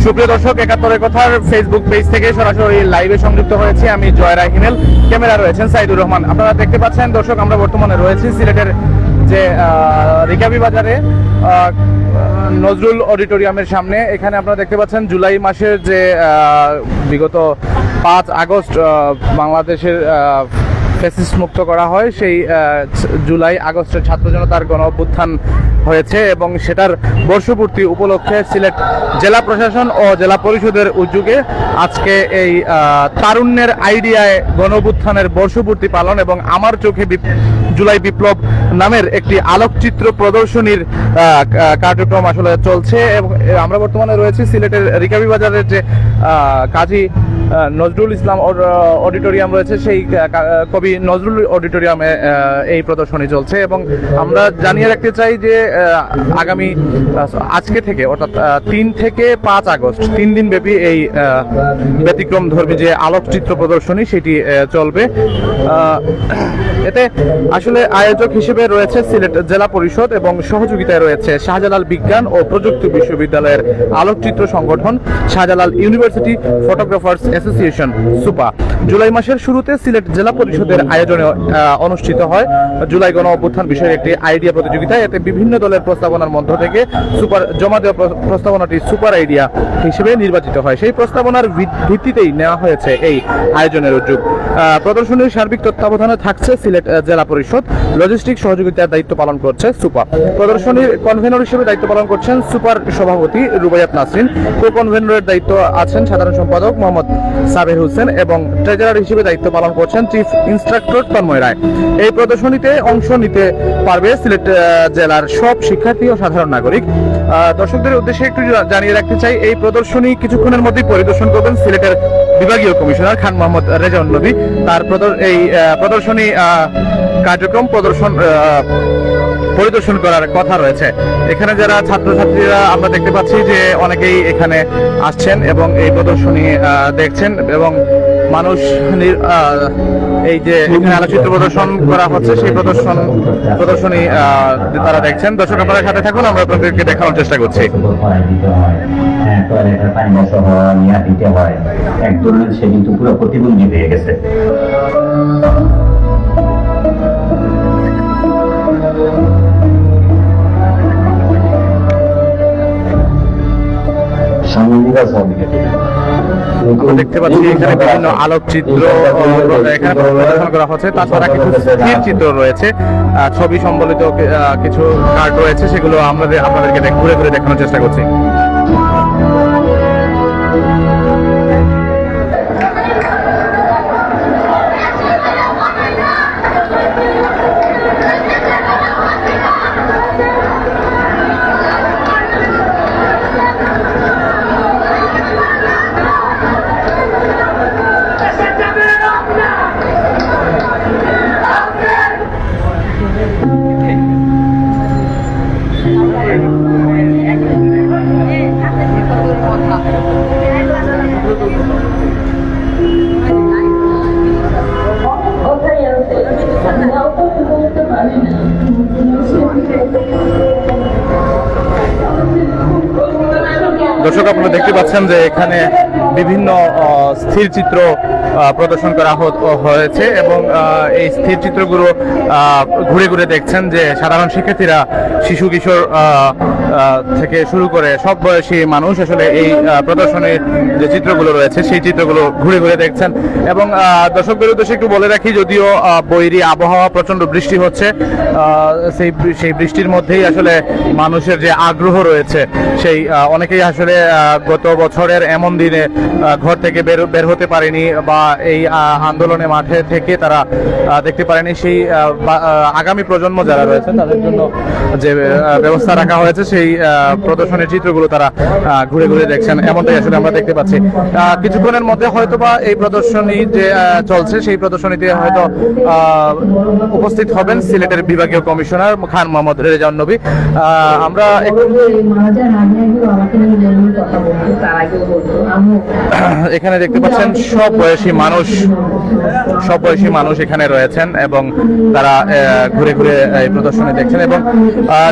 সুপ্রিয় দর্শক, একাত্তরের কথার ফেসবুক পেজ থেকে সরাসরি লাইভে সংযুক্ত হয়েছি আমি জয়রা হিমেল। ক্যামেরা রয়েছেন সাইদুর রহমান। আপনারা দেখতে পাচ্ছেন দর্শক, আমরা বর্তমানে রয়েছি সিলেটের যে রিকাবি বাজারে নজরুল অডিটোরিয়ামের সামনে। এখানে আপনারা দেখতে পাচ্ছেন জুলাই মাসের যে বিগত 5 আগস্ট বাংলাদেশের ফ্যাসিস্ট মুক্ত করা হয়, সেই জুলাই আগস্টের ছাত্র জনতার গণ অভ্যুত্থান হয়েছে এবং সেটার বর্ষপূর্তি উপলক্ষে সিলেট জেলা প্রশাসন ও জেলা পরিষদের উদ্যোগে আজকে এই তারুণ্যের আইডিয়ায় গণ অভ্যুত্থানের বর্ষপূর্তি পালন এবং আমার চোখে জুলাই বিপ্লব নামের একটি আলোকচিত্র প্রদর্শনীর কার্যক্রম আসলে চলছে। এবং আমরা বর্তমানে রয়েছি সিলেটের রিকাবি বাজারের যে কাজী নজরুল ইসলাম অডিটোরিয়াম রয়েছে, সেই কবি নজরুল অডিটোরিয়ামে এই প্রদর্শনী চলছে। এবং আমরা জানিয়ে রাখতে চাই যে আগামী আজকে থেকে অর্থাৎ 3 থেকে 5 আগস্ট 3 দিন ব্যাপী এই ব্যতিক্রম ধর্মী যে আলোকচিত্র প্রদর্শনী সেটি চলবে। এতে আসলে আয়োজক হিসেবে রয়েছে সিলেট জেলা পরিষদ এবং সহযোগিতায় রয়েছে শাহজালাল বিজ্ঞান ও প্রযুক্তি বিশ্ববিদ্যালয়ের আলোকচিত্র সংগঠন, শাহজালাল ইউনিভার্সিটি ফটোগ্রাফার্স অ্যাসোসিয়েশন সুপা। জুলাই মাসের শুরুতে সিলেট জেলা পরিষদের আয়োজনে অনুষ্ঠিত হয় জুলাই গণ অভ্যুত্থান বিষয়ের একটি আইডিয়া প্রতিযোগিতা। এতে বিভিন্ন দলের প্রস্তাবনার মধ্য থেকে জমা দেওয়া প্রস্তাবনাটি সুপার আইডিয়া হিসেবে নির্বাচিত হয়। সেই প্রস্তাবনার ভিত্তিতেই নেওয়া হয়েছে এই আয়োজনের উদ্যোগ। প্রদর্শনীর সার্বিক তত্ত্বাবধানে থাকছে সিলেট জেলা পরিষদ, লজিস্টিক সহযোগিতার দায়িত্ব পালন করছে সুপা। প্রদর্শনীর কনভেনর হিসেবে দায়িত্ব পালন করছেন সুপার সভাপতি রুবাইয়াত নাসরিন। কো কনভেনরের দায়িত্ব আছেন সাধারণ সম্পাদক মোহাম্মদ সাবের হোসেন এবং ট্রেজারার হিসেবে দায়িত্ব পালন করছেন চিফ ইন্সট্রাক্টর তন্ময় রায়। এই প্রদর্শনীতে অংশ নিতে পারবে সিলেট জেলার সব শিক্ষার্থী ও সাধারণ নাগরিক। দর্শকদের উদ্দেশ্যে একটু জানিয়ে রাখতে চাই, এই প্রদর্শনী কিছুক্ষণের মধ্যেই পরিদর্শন করবেন সিলেটের বিভাগীয় কমিশনার খান মোহাম্মদ রেজাউন নবী। তার এই প্রদর্শনী কার্যক্রম পরিদর্শন করার কথা রয়েছে। এখানে যারা ছাত্রছাত্রীরা আমরা দেখতে পাচ্ছি যে অনেকেই এখানে আসছেন এবং এই প্রদর্শনী দেখছেন এবং মানুষ এই যে এখানে আলোচিত্র প্রদর্শন করা হচ্ছে সেই প্রদর্শনী তারা দেখছেন। দর্শক আপনারা সাথে থাকুন, আমরা আপনাদেরকে দেখানোর চেষ্টা করছি। এক ধরনের সে কিন্তু পুরো প্রতিবন্ধী হয়ে গেছে। দেখতে পাচ্ছি এখানে বিভিন্ন আলোকচিত্র এখানে প্রদর্শন করা হচ্ছে। তাছাড়া কিছু স্থির চিত্র রয়েছে, ছবি সম্বলিত কিছু কার্ড রয়েছে, সেগুলো আপনাদেরকে ঘুরে ঘুরে দেখানোর চেষ্টা করছি। দর্শক আপনারা দেখতে পাচ্ছেন যে এখানে বিভিন্ন স্থির চিত্র প্রদর্শন করা হয়েছে এবং এই স্থির চিত্রগুলো ঘুরে ঘুরে দেখছেন যে সাধারণ শিক্ষার্থীরা, শিশু কিশোর থেকে শুরু করে সব বয়সী মানুষ আসলে এই প্রদর্শনীর যে চিত্রগুলো রয়েছে সেই চিত্রগুলো ঘুরে ঘুরে দেখছেন। এবং দর্শকদের উদ্দেশ্যে একটু বলে রাখি, যদিও বৈরী আবহাওয়া, প্রচন্ড বৃষ্টি হচ্ছে, সেই বৃষ্টির মধ্যেই আসলে মানুষের যে আগ্রহ রয়েছে সেই অনেকেই আসলে গত বছরের এমন দিনে ঘর থেকে বের হতে পারেনি বা এই আন্দোলনে মাঠে থেকে তারা দেখতে পারেনি। সেই আগামী প্রজন্ম যারা রয়েছে তাদের জন্য যে ব্যবস্থা রাখা হয়েছে সেই প্রদর্শনীর চিত্রগুলো তারা ঘুরে ঘুরে দেখছেন, এমনটাই আসলে আমরা দেখতে পাচ্ছি। কিছুক্ষণের মধ্যে হয়তোবা এই প্রদর্শনী যে চলছে সেই প্রদর্শনীতে হয়তো উপস্থিত হবেন সিলেটের বিভাগীয় কমিশনার খান মোহাম্মদ রেজাউন নবী। আমরা এখানে দেখতে পাচ্ছেন সব বয়সী মানুষ এখানে রয়েছেন এবং তারা ঘুরে ঘুরে এই প্রদর্শনী দেখছেন। এবং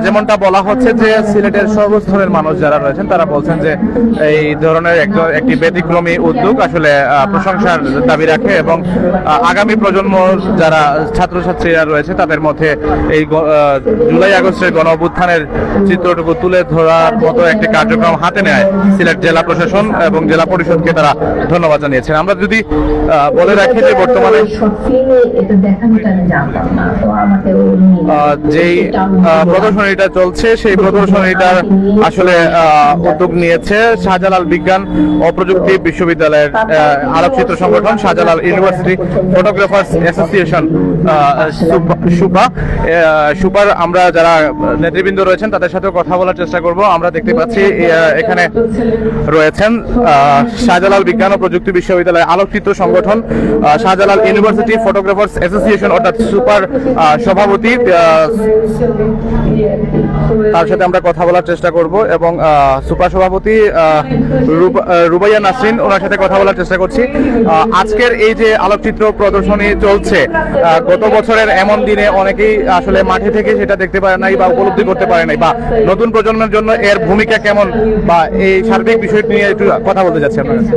যেমনটা বলা হচ্ছে যে সিলেটের সর্বস্তরের মানুষ যারা রয়েছেন তারা বলছেন যে এই ধরনের একটি ব্যতিক্রমী উদ্যোগ আসলে প্রশংসার দাবি রাখে এবং আগামী প্রজন্ম যারা ছাত্রছাত্রীরা রয়েছে তাদের মধ্যে এই জুলাই আগস্টের গণ অভ্যুত্থানের চিত্রটুকু তুলে ধরার মতো একটি কার্যক্রম হাতে নেয় সিলেট জেলা প্রশাসন এবং জেলা পরিষদকে তারা ধন্যবাদ জানিয়েছেন। আমরা যদি বলে রাখি যে বর্তমানে যেই প্রদর্শনীটা চলছে সেই প্রদর্শনীটার আসলে উদ্যোগ নিয়েছে শাহজালাল বিজ্ঞান ও প্রযুক্তি বিশ্ববিদ্যালয়ের আলোকচিত্র সংগঠন Shahjalal university photographers association super. আমরা যারা নেতৃবৃন্দ রয়েছেন তাদের সাথেও কথা বলার চেষ্টা করব। আমরা দেখতে পাচ্ছি এখানে রয়েছেন শাহজালাল বিজ্ঞান ও প্রযুক্তি বিশ্ববিদ্যালয়ের আলোকচিত্র সংগঠন শাহজালাল ইউনিভার্সিটি ফটোগ্রাফার্স অ্যাসোসিয়েশন অর্থাৎ সুপার সভাপতি, তার সাথে আমরা কথা বলার চেষ্টা করব এবং সুপার সভাপতি রুবাইয়া নাসরিন ওনার সাথে কথা বলার চেষ্টা করছি। আজকের এই যে আলোকচিত্র প্রদর্শনী চলছে, গত বছরের এমন দিনে অনেকেই আসলে মাঠে থেকে সেটা দেখতে পারে নাই বা উপলব্ধি করতে পারে নাই, বা নতুন প্রজন্মের জন্য এর ভূমিকা কেমন বা এই সার্বিক বিষয়টি নিয়ে একটু কথা বলতে যাচ্ছি আপনার কাছে।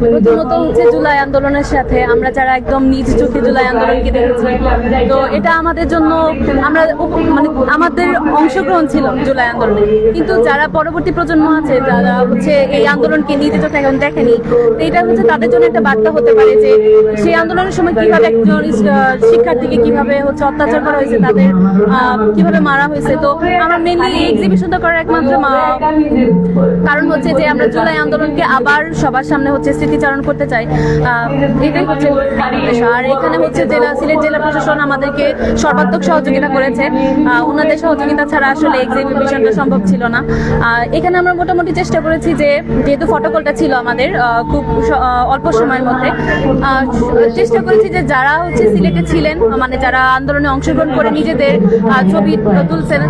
প্রথমত হচ্ছে জুলাই আন্দোলনের সাথে আমরা যারা একদম নিজ চোখে জুলাই আন্দোলনকে দেখেছি, তো এটা আমাদের জন্য আমরা মানে আমাদের অংশগ্রহণ ছিল জুলাই আন্দোলনে, কিন্তু যারা পরবর্তী প্রজন্ম আছে যারা হচ্ছে এই আন্দোলনকে নিজে চোখে এখন দেখেনি, তো এটা হচ্ছে তাদের জন্য একটা বার্তা হতে পারে যে সেই আন্দোলনের সময় কিভাবে একজন শিক্ষার্থীকে কিভাবে হচ্ছে অত্যাচার করা হয়েছে, তাদের কিভাবে মারা হয়েছে। তো আমরা মেনলি এই এক্সিবিশনটা করার একমাত্র কারণ হচ্ছে যে আমরা জুলাই আন্দোলনকে আবার সবার সামনে হচ্ছে স্মৃতিচারণ করতে চাই, এটাই হচ্ছে উদ্দেশ্য। আর এখানে হচ্ছে সিলেট জেলা প্রশাসন আমাদেরকে সর্বাত্মক সহযোগিতা করেছে, ওনাদের সহযোগিতা ছাড়া আসলে এক্সিবিশনটা সম্ভব ছিল না। এখানে আমরা মোটামুটি চেষ্টা করেছি যে যেহেতু ফটোকলটা ছিল আমাদের খুব অল্প সময়ের মধ্যে, চেষ্টা করেছি যে যারা হচ্ছে সিলেটে ছিলেন মানে যারা আন্দোলনে অংশগ্রহণ করে নিজেদের ছবি তুলছেন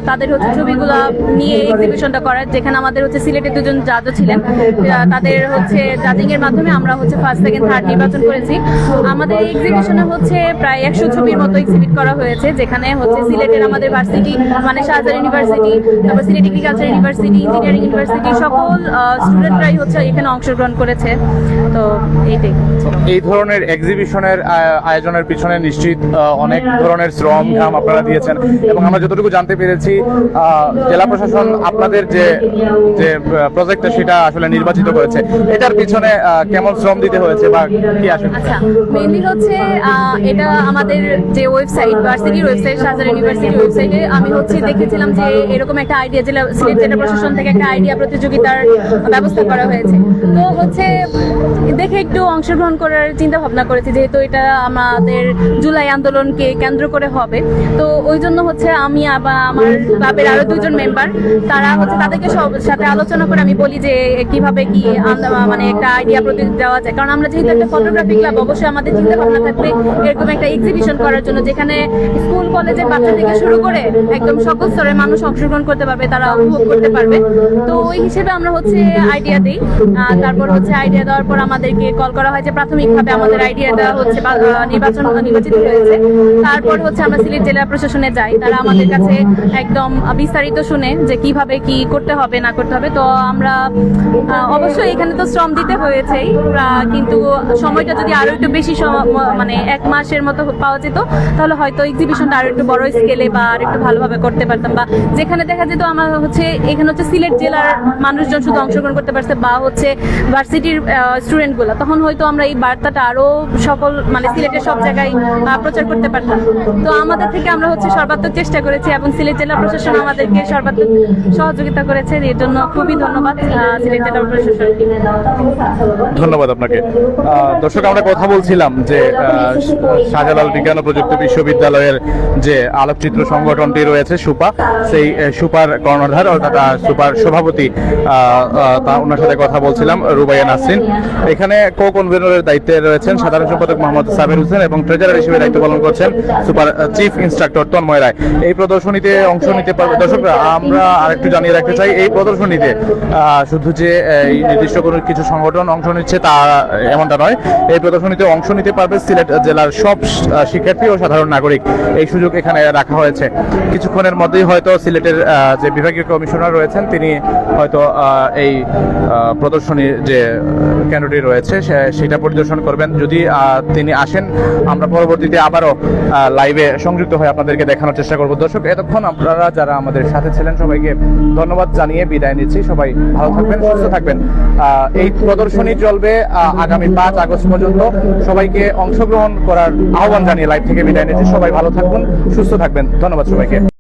তাদের হচ্ছে ছবিগুলো নিয়ে এক্সিবিশনটা করার, যেখানে আমাদের হচ্ছে সিলেটে দুজন জাজও ছিলেন, তাদের হচ্ছে জাজিং এর মাধ্যমে আমরা হচ্ছে ফার্স্ট সেকেন্ড থার্ড নির্বাচন করেছি। আমাদের এই এক্সিবিশনে হচ্ছে প্রায় 100 ছবির মতো এক্সিবিট করা হয়েছে, যেখানে হচ্ছে সিলেটের আমাদের ভার্সিটি মানে শাহজালাল ইউনিভার্সিটি, তারপর Sylhet agriculture university, engineering university সকল স্টুডেন্টরাই হচ্ছে এখানে অংশগ্রহণ করেছে। তো এইটাই। এই ধরনের এক্সিবিশনের আয়োজনের পিছনে নিশ্চিত অনেক ধরনের শ্রম ঘাম আপনারা দিয়েছেন এবং আমরা যতটুকু জানতে পেরেছি জেলা প্রশাসন আপনাদের যে প্রজেক্টটা সেটা আসলে নির্বাচিত করেছে, এটার পিছনে কেমন শ্রম দিতে হয়েছে বা কি আসলে? আচ্ছা, মেইনলি হচ্ছে এটা আমাদের যে ওয়েবসাইট ভার্সিটির ওয়েবসাইট শাহজালাল ইউনিভার্সিটির ওয়েবসাইটে আমি হচ্ছে দেখেছিলাম যে এরকম একটা আইডিয়া সিলেট জেলা প্রশাসন থেকে একটা আইডিয়া প্রতিযোগিতার ব্যবস্থা করা হয়েছে। তো হচ্ছে দেখে একটু অংশগ্রহণ করার চিন্তা ভাবনা করেছি, যেহেতু এটা আমাদের জুলাই আন্দোলনকে কেন্দ্র করে হবে। তো ওই জন্য হচ্ছে আমি আবার আমার ক্লাবের আরো 2 জন মেম্বার, তারা হচ্ছে তাদেরকে সাথে আলোচনা করে আমি বলি যে কিভাবে কি মানে একটা আইডিয়া প্রতিযোগিতা দেওয়া যায়, কারণ আমরা যেহেতু একটা ফটোগ্রাফি ক্লাব অবশ্যই আমাদের চিন্তা ভাবনা থাকবে এরকম একটা এক্সিবিশন করার জন্য, যেখানে স্কুল কলেজের বাচ্চা থেকে শুরু করে একদম সকল স্তরের মানুষ অংশগ্রহণ করতে পারবে, তারা উপভোগ করতে পারবে। তো ওই হিসেবে আমরা হচ্ছে আইডিয়া দিই, তারপর হচ্ছে আইডিয়া দেওয়ার পর আমাদেরকে কল করা হয় যে প্রাথমিকভাবে আমাদের আইডিয়াটা হচ্ছে নির্বাচিত হয়েছে। তারপর হচ্ছে আমরা সিলেট জেলা প্রশাসনে যাই, তারা আমাদের কাছে একদম বিস্তারিত শুনে যে কিভাবে কি করতে হবে না করতে হবে। তো আমরা অবশ্যই এখানে তো শ্রম দিতে হয়েছেই, কিন্তু সময়টা যদি আরো একটু বেশি মানে 1 মাসের মতো পাওয়া যেত তাহলে হয়তো এক্সিবিশনটা আরো একটু বড় স্কেলে বা আর একটু ভালোভাবে করতে পারতাম, বা যেখানে দেখা যেত আমার হচ্ছে এখানে হচ্ছে সিলেট জেলার মানুষজন শুধু অংশগ্রহণ করতে পারছে বা হচ্ছে ভার্সিটির স্টুডেন্ট গুলা, তখন হয়তো আমরা এই বার্তাটা আরো সকল মানে সিলেটের সব জায়গায় প্রচার করতে পারতাম। তো আমাদের থেকে আমরা হচ্ছে সর্বাত্মক চেষ্টা করেছি এবং সিলেট জেলা প্রশাসন আমাদেরকে সর্বাত্মক সহযোগিতা করেছে, এর জন্য খুবই ধন্যবাদ সিলেট জেলা প্রশাসনকে। ধন্যবাদ আপনাকে। দর্শক, আমরা কথা বলছিলাম যে শাহজালাল বিজ্ঞান ও প্রযুক্তি বিশ্ববিদ্যালয়ের যে আলোকচিত্র সংগঠনটি রয়েছে সুপা, সেই সুপার কর্ণধার অর্থাৎ সুপার সভাপতি ওনার সাথে কথা বলছিলাম রুবাইয়া নাসরিন। এখানে কো কনভেনরের দায়িত্বে রয়েছেন সাধারণ সম্পাদক মোহাম্মদ সাবের হোসেন এবং এবং ট্রেজারার হিসেবে দায়িত্ব পালন করছেন সুপার চিফ ইন্সট্রাক্টর তন্ময় রায়। এই প্রদর্শনীতে অংশ নিতে পারবে দর্শকরা। আমরা আরেকটু জানিয়ে রাখতে চাই, এই প্রদর্শনীতে শুধু যে এই নির্দিষ্ট কোনো কিছু সংগঠন অংশ নিচ্ছে তা এমনটা নয়। এই প্রদর্শনীতে অংশ নিতে পারবে সিলেট জেলার সব শিক্ষার্থী ও সাধারণ নাগরিক। এই সুযোগ এখানে রাখা হয়েছে। কিছুক্ষণের মধ্যেই হয়তো সিলেটের যে বিভাগীয় কমিশনার রয়েছেন তিনি হয়তো এই প্রদর্শনীর যে কেন্দ্রটি রয়েছে সেটা পরিদর্শন করবেন। যদি তিনি আসেন, আমরা পরবর্তীতে আবারও লাইভে সংযুক্ত হয়ে আপনাদেরকে দেখানোর চেষ্টা করব। দর্শক, এতক্ষণ আপনারা যারা আমাদের সাথে ছিলেন সবাইকে ধন্যবাদ জানিয়ে বিদায় নিচ্ছি। সবাই ভালো থাকবেন, সুস্থ থাকবেন। এই প্রদর্শনী চলবে আগামী 5 আগস্ট পর্যন্ত। সবাইকে অংশগ্রহণ করার আহ্বান জানিয়ে লাইভ থেকে বিদায় নিচ্ছি। সবাই ভালো থাকবেন, সুস্থ থাকবেন। ধন্যবাদ সবাইকে।